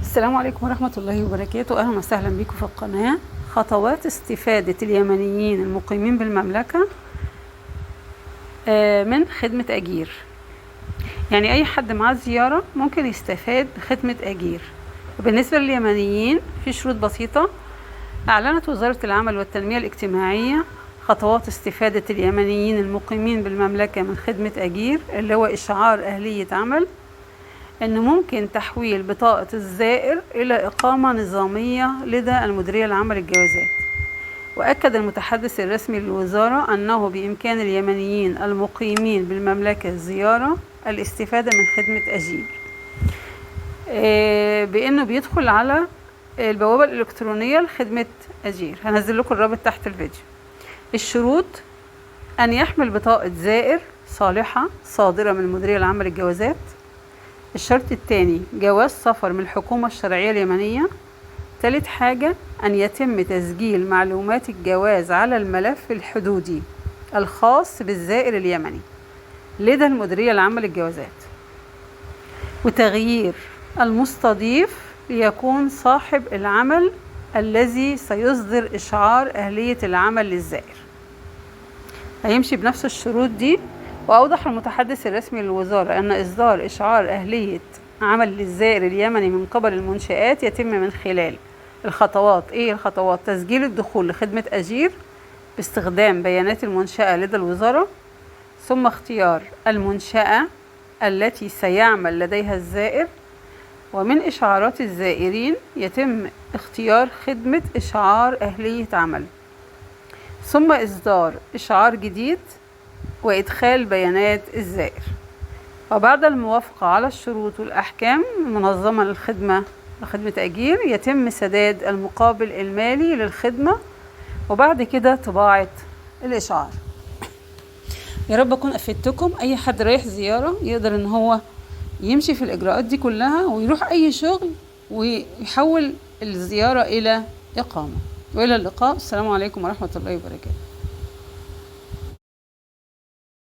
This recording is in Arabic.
السلام عليكم ورحمة الله وبركاته. أهلا وسهلا بكم في القناة. خطوات استفادة اليمنيين المقيمين بالمملكة من خدمة أجير. يعني أي حد معاه زيارة ممكن يستفاد بخدمة أجير. وبالنسبة لليمنيين في شروط بسيطة. أعلنت وزارة العمل والتنمية الاجتماعية خطوات استفادة اليمنيين المقيمين بالمملكة من خدمة أجير، اللي هو إشعار أهلية عمل، أنه ممكن تحويل بطاقة الزائر إلى إقامة نظامية لدى المديرية العامة للجوازات. وأكد المتحدث الرسمي للوزارة أنه بإمكان اليمنيين المقيمين بالمملكة الزيارة الاستفادة من خدمة أجير، بأنه بيدخل على البوابة الإلكترونية لخدمة أجير. هنزل لكم الرابط تحت الفيديو. الشروط: أن يحمل بطاقة زائر صالحة صادرة من المديرية العامة للجوازات. الشرط الثاني: جواز سفر من الحكومة الشرعية اليمنية. ثالث حاجة: أن يتم تسجيل معلومات الجواز على الملف الحدودي الخاص بالزائر اليمني لدى المديرية العامة للجوازات. وتغيير المستضيف ليكون صاحب العمل الذي سيصدر إشعار أهلية العمل للزائر. هيمشي بنفس الشروط دي. وأوضح المتحدث الرسمي للوزارة أن إصدار إشعار أهلية عمل للزائر اليمني من قبل المنشآت يتم من خلال الخطوات. إيه الخطوات؟ تسجيل الدخول لخدمة أجير باستخدام بيانات المنشأة لدى الوزارة، ثم اختيار المنشأة التي سيعمل لديها الزائر. ومن إشعارات الزائرين يتم اختيار خدمة إشعار أهلية عمل، ثم إصدار إشعار جديد وإدخال بيانات الزائر. وبعد الموافقة على الشروط والأحكام المنظمة لخدمة أجير يتم سداد المقابل المالي للخدمة، وبعد كده طباعة الإشعار. يا رب أكون أفدتكم. أي حد رايح زيارة يقدر إن هو يمشي في الإجراءات دي كلها ويروح أي شغل ويحول الزيارة إلى إقامة. وإلى اللقاء. السلام عليكم ورحمة الله وبركاته.